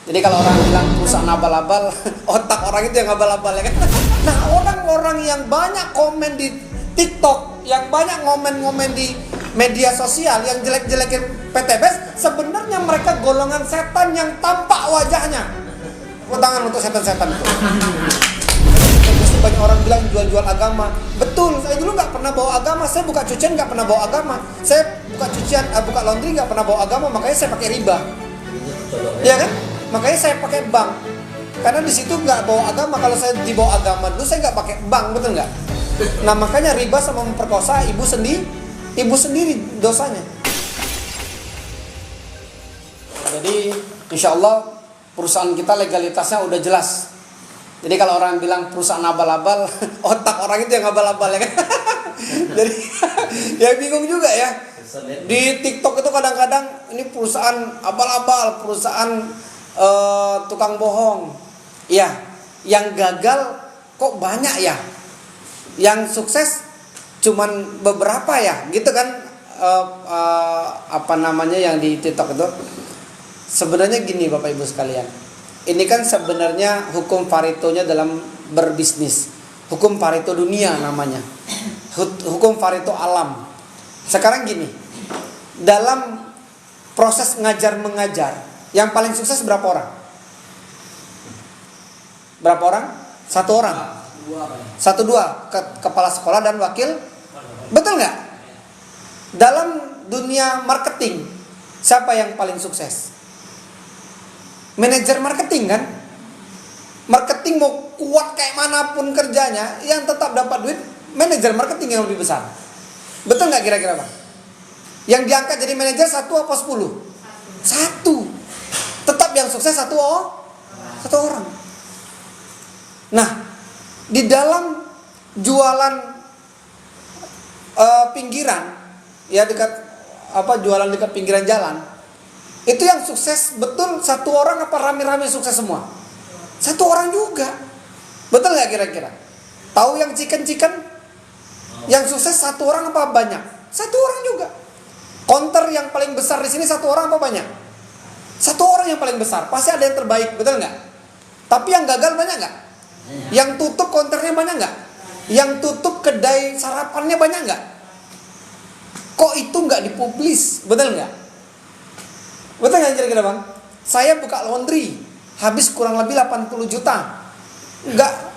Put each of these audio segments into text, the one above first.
Jadi kalau orang bilang perusahaan abal-abal, otak orang itu yang abal-abal ya kan. Nah, orang-orang yang banyak komen di TikTok, yang banyak ngomen-ngomen di media sosial, yang jelek-jelekin PTBS, sebenarnya mereka golongan setan yang tampak wajahnya. Tepuk tangan untuk setan-setan itu. Mesti banyak orang bilang jual-jual agama. Betul, saya dulu nggak pernah bawa agama. Saya buka cucian nggak pernah bawa agama. Saya buka cucian, buka laundry nggak pernah bawa agama. Makanya saya pakai riba. Iya kan? Makanya saya pakai bank. Karena di situ nggak bawa agama. Kalau saya dibawa agama dulu, saya nggak pakai bank, betul nggak? Nah, makanya riba sama memperkosa ibu sendiri dosanya. Jadi, insya Allah perusahaan kita legalitasnya udah jelas. Jadi kalau orang bilang perusahaan abal-abal, otak orang itu yang abal-abal ya kan? Jadi ya bingung juga ya. Di TikTok itu kadang-kadang ini perusahaan abal-abal, perusahaan tukang bohong. Ya, yang gagal kok banyak ya. Yang sukses cuman beberapa ya, gitu kan? Apa namanya yang di TikTok itu? Sebenarnya gini Bapak Ibu sekalian. Ini kan sebenarnya hukum Paretonya dalam berbisnis. Hukum Pareto dunia namanya. Hukum Pareto alam. Sekarang gini. Dalam proses ngajar-mengajar, yang paling sukses berapa orang? Berapa orang? Satu orang. Satu dua. Kepala sekolah dan wakil. Betul nggak? Dalam dunia marketing, siapa yang paling sukses? Manajer marketing kan? Marketing mau kuat kayak manapun kerjanya, yang tetap dapat duit manajer marketing yang lebih besar. Betul nggak kira-kira Bang? Yang diangkat jadi manajer 1 apa 10? 1. Tetap yang sukses satu orang. Nah, di dalam jualan pinggiran, ya jualan dekat pinggiran jalan, itu yang sukses betul satu orang apa rame-rame sukses semua? Satu orang juga. Betul nggak kira-kira? Tahu yang chicken? Yang sukses satu orang apa banyak? Satu orang juga. Counter yang paling besar di sini satu orang apa banyak? Satu orang yang paling besar. Pasti ada yang terbaik, betul nggak? Tapi yang gagal banyak nggak? Yang tutup counternya banyak nggak? Yang tutup kedai sarapannya banyak nggak? Kok itu nggak dipublis, betul nggak? Betul nggak kira-kira Bang? Saya buka laundry, habis kurang lebih 80 juta.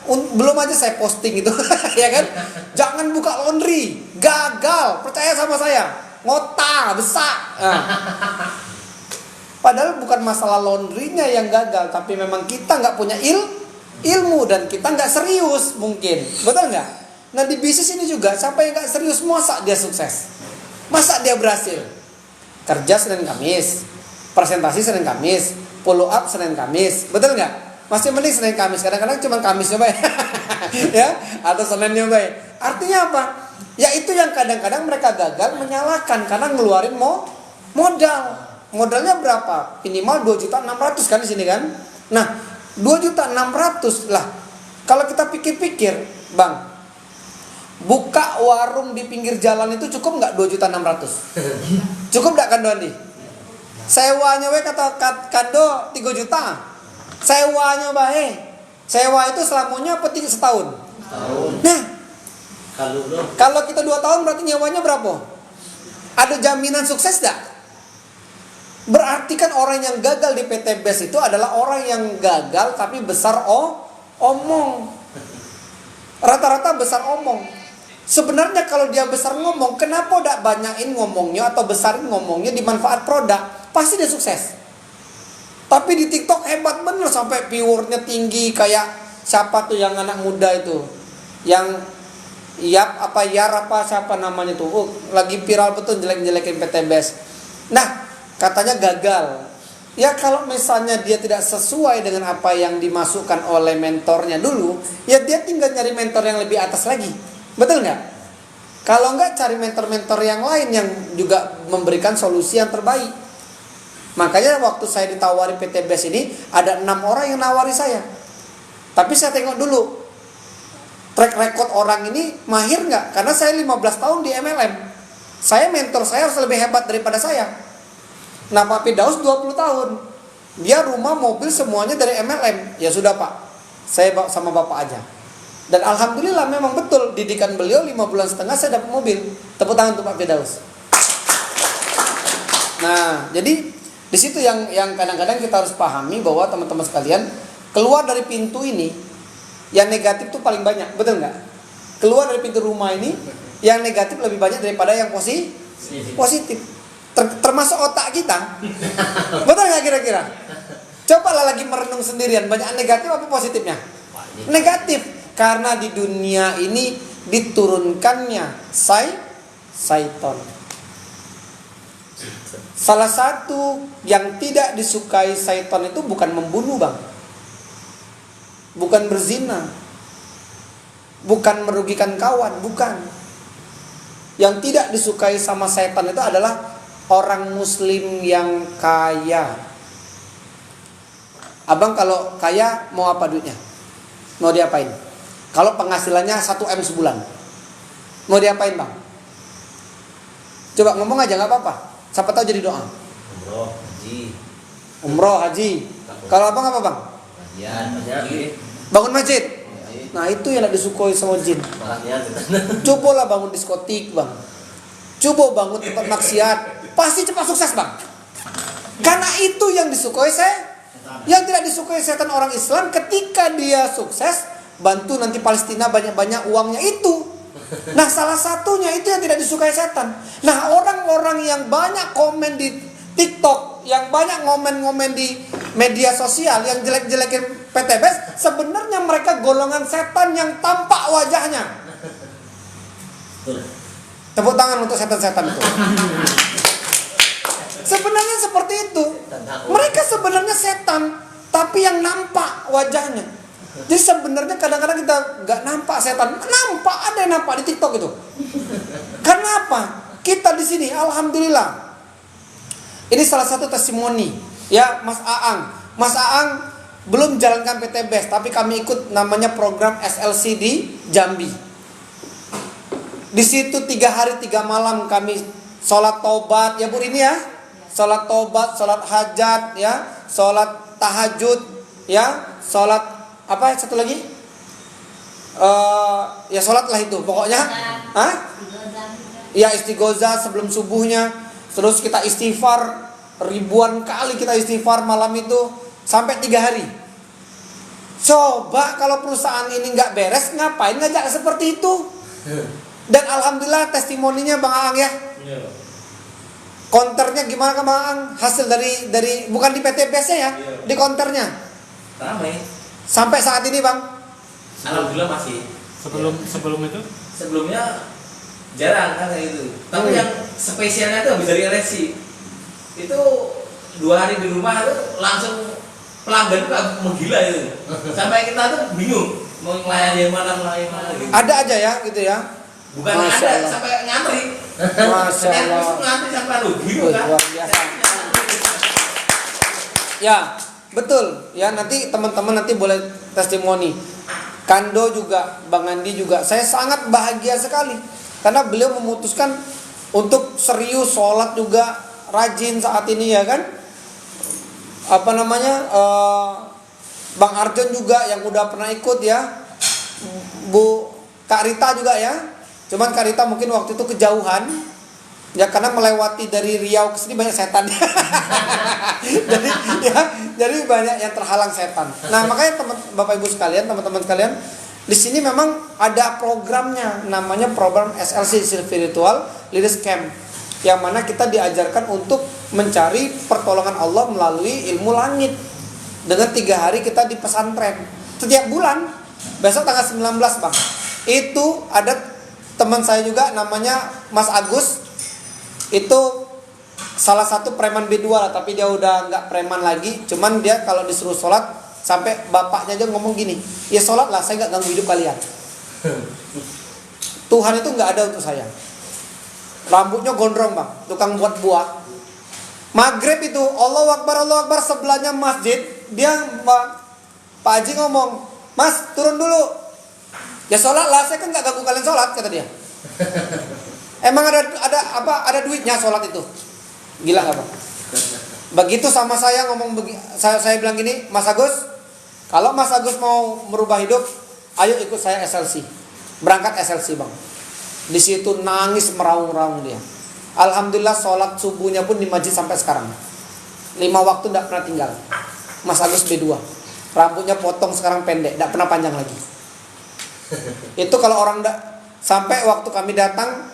Belum aja saya posting itu, ya kan? Jangan buka laundry, gagal, percaya sama saya. Ngota, besar. Nah. Padahal bukan masalah laundrynya yang gagal, tapi memang kita nggak punya ilmu dan kita nggak serius mungkin, betul nggak? Nah di bisnis ini juga, siapa yang nggak serius, masa dia sukses? Masa dia berhasil? Kerja Senin Kamis, presentasi Senin Kamis, follow up Senin Kamis, betul nggak? Masih mending Senin Kamis, kadang-kadang cuma Kamisnya baik, ya, atau Seninnya baik. Artinya apa? Ya itu yang kadang-kadang mereka gagal menyalahkan karena ngeluarin modal. Modalnya berapa? Minimal 2.600.000 kan di sini kan? Nah, 2.600.000 lah. Kalau kita pikir-pikir, Bang, buka warung di pinggir jalan itu cukup nggak 2.600.000? Cukup nggak Kando Andi? Sewanya kata Kando 3 juta. Sewanya sewa itu selamanya apa setahun? Nah, kalau kita 2 tahun berarti nyewanya berapa? Ada jaminan sukses gak? Berarti kan orang yang gagal di PT BES itu adalah orang yang gagal tapi besar omong. Rata-rata besar omong. Sebenarnya kalau dia besar ngomong, kenapa udah banyakin ngomongnya atau besarin ngomongnya di manfaat produk? Pasti dia sukses. Tapi di TikTok hebat bener sampai viewernya tinggi kayak siapa tuh yang anak muda itu? Yang siapa namanya tuh, lagi viral betul jelek-jelekin PT BES. Nah, katanya gagal. Ya kalau misalnya dia tidak sesuai dengan apa yang dimasukkan oleh mentornya dulu, ya dia tinggal nyari mentor yang lebih atas lagi. Betul nggak? Kalau nggak, cari mentor-mentor yang lain yang juga memberikan solusi yang terbaik. Makanya waktu saya ditawari PT BES ini, ada 6 orang yang nawari saya. Tapi saya tengok dulu track record orang ini mahir nggak? Karena saya 15 tahun di MLM. Mentor saya harus lebih hebat daripada saya. Nah Pak Firdaus 20 tahun. Dia rumah, mobil semuanya dari MLM. Ya sudah Pak, saya bawa sama Bapak aja. Dan alhamdulillah memang betul didikan beliau 5,5 bulan saya dapat mobil. Tepuk tangan untuk Pak Firdaus. Nah, jadi di situ yang kadang-kadang kita harus pahami bahwa teman-teman sekalian, keluar dari pintu ini yang negatif tuh paling banyak, betul nggak? Keluar dari pintu rumah ini yang negatif lebih banyak daripada yang positif. Termasuk otak kita. Betul nggak kira-kira? Cobalah lagi merenung sendirian, banyak negatif apa positifnya? Negatif. Karena di dunia ini diturunkannya syaitan. Salah satu yang tidak disukai syaitan itu bukan membunuh bang, bukan berzina, bukan merugikan kawan, bukan. Yang tidak disukai sama syaitan itu adalah orang muslim yang kaya. Abang kalau kaya mau apa duitnya? Mau diapain? Kalau penghasilannya 1M sebulan, mau diapain bang? Coba ngomong aja nggak apa-apa. Siapa tahu jadi doa. Umroh, haji. Kalau abang apa bang? Bangun masjid. Nah itu yang disukai sama jin. Cobalah bangun diskotik bang. Coba bangun tempat maksiat. Pasti cepat sukses bang. Karena itu yang disukai saya. Yang tidak disukai setan orang Islam, ketika dia sukses, bantu nanti Palestina banyak-banyak uangnya itu. Nah salah satunya itu yang tidak disukai setan. Nah orang-orang yang banyak komen di TikTok, yang banyak ngomen-ngomen di media sosial, yang jelek-jelekin PTBS, sebenarnya mereka golongan setan yang tampak wajahnya. Tepuk tangan untuk setan-setan itu. Sebenarnya seperti itu. Mereka sebenarnya setan, tapi yang nampak wajahnya. Jadi sebenarnya kadang-kadang kita nggak nampak setan, nampak, ada yang nampak di TikTok itu. Karena apa? Kita di sini, alhamdulillah. Ini salah satu testimoni, ya Mas Aang. Mas Aang belum jalankan PTBS, tapi kami ikut namanya program SLC di Jambi. Di situ 3 hari 3 malam kami sholat taubat, ya Bu ini ya. Sholat taubat, sholat hajat, ya, sholat tahajud, ya, sholat apa satu lagi? Ya sholat lah itu, pokoknya. Ya istighozah sebelum subuhnya. Terus kita istighfar ribuan kali, kita istighfar malam itu sampai 3 hari. Coba kalau perusahaan ini nggak beres, ngapain ngajak seperti itu? Dan alhamdulillah testimoninya Bang Aang ya. Konternya gimana Bang Aang? Hasil dari bukan di PTBS ya, di konternya. Ramai. Sampai saat ini Bang. Alhamdulillah masih. Sebelum itu? Sebelumnya jarang kan itu. Tapi yang spesialnya itu habis dari LSI. Itu 2 hari di rumah itu langsung pelanggan itu menggila itu. Sampai kita tuh bingung mau melayani yang mana gitu. Ada aja ya gitu ya. Bukan Masya ada Allah. Sampai ngantri. Masya Allah. Ngantri sampai gitu kan. Luar biasa. Ya, betul. Ya nanti teman-teman nanti boleh testimoni. Kando juga, Bang Andi juga. Saya sangat bahagia sekali karena beliau memutuskan untuk serius sholat juga, rajin saat ini ya kan. Apa namanya? Bang Arjon juga yang udah pernah ikut ya. Bu Kak Rita juga ya. Cuman Kak Rita mungkin waktu itu kejauhan. Ya karena melewati dari Riau ke sini banyak setan. jadi banyak yang terhalang setan. Nah, makanya Bapak Ibu sekalian, teman-teman sekalian, di sini memang ada programnya namanya program SLC Spiritual Leaders Camp. Yang mana kita diajarkan untuk mencari pertolongan Allah melalui ilmu langit. Dengan 3 hari kita di pesantren. Setiap bulan, besok tanggal 19 Bang. Itu ada teman saya juga namanya Mas Agus. Itu salah satu preman B2 lah, tapi dia udah nggak preman lagi. Cuman dia kalau disuruh sholat, sampai bapaknya aja ngomong gini, ya sholat lah, saya nggak ganggu hidup kalian. Tuhan itu nggak ada untuk saya. Rambutnya gondrong Bang, tukang buat buah. Maghrib itu Allahu Akbar, sebelahnya masjid. Dia Pak Haji ngomong, Mas turun dulu. Ya sholat lah, saya kan nggak ganggu kalian sholat, kata dia. Emang ada duitnya sholat itu? Gila nggak Bang? Begitu sama saya ngomong saya bilang gini, Mas Agus, kalau Mas Agus mau merubah hidup, ayo ikut saya SLC. Berangkat SLC, Bang. Di situ nangis meraung-raung dia. Alhamdulillah sholat subuhnya pun di masjid sampai sekarang. 5 waktu tidak pernah tinggal. Mas Agus B2. Rambutnya potong sekarang pendek, tidak pernah panjang lagi. Itu kalau orang enggak, sampai waktu kami datang,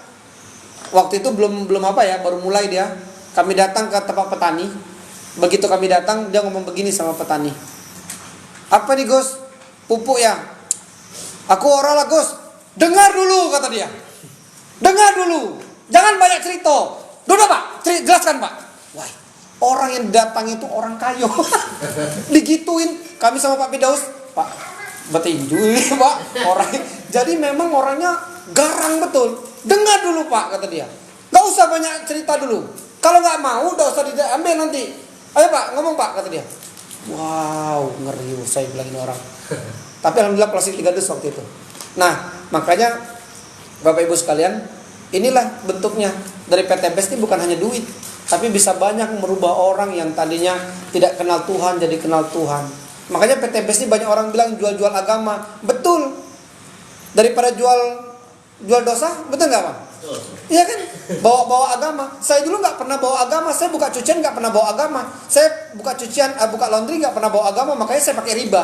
waktu itu belum apa ya, baru mulai dia. Kami datang ke tempat petani. Begitu kami datang, dia ngomong begini sama petani. Apa nih Gus? Pupuk ya? Aku ora lah Gus. Dengar dulu kata dia. Dengar dulu. Jangan banyak cerita. Duduk Pak, jelaskan Pak. Wah, orang yang datang itu orang kayo. Digituin. Kami sama Pak Firdaus, Pak, betinju ini Pak. Jadi memang orangnya garang betul. Dengar dulu Pak kata dia. Gak usah banyak cerita dulu. Kalau nggak mau, udah usah diambil nanti. Ayo Pak, ngomong Pak kata dia. Wow, ngeri saya bilang ini orang. Tapi alhamdulillah plastik 3 dus waktu itu. Nah, makanya Bapak Ibu sekalian, inilah bentuknya dari PTBS ini bukan hanya duit, tapi bisa banyak merubah orang yang tadinya tidak kenal Tuhan jadi kenal Tuhan. Makanya PTBS ini banyak orang bilang jual-jual agama. Betul. Daripada jual dosa, betul nggak Bang? Iya kan? Bawa agama. Saya dulu nggak pernah bawa agama. Saya buka cucian nggak pernah bawa agama. Saya buka buka laundry nggak pernah bawa agama. Makanya saya pakai riba.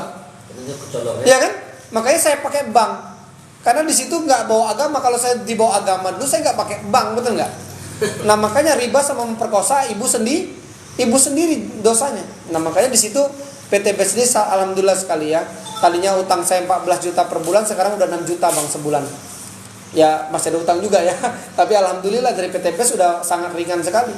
Iya kan? Makanya saya pakai bank. Karena di situ nggak bawa agama. Kalau saya dibawa agama dulu saya nggak pakai bank, betul nggak? Nah makanya riba sama memperkosa ibu sendiri dosanya. Nah makanya di situ PT BSD alhamdulillah sekali ya. Tadinya utang saya 14 juta per bulan, sekarang udah 6 juta Bang sebulan. Ya masih ada utang juga ya. Tapi alhamdulillah dari PT BES sudah sangat ringan sekali.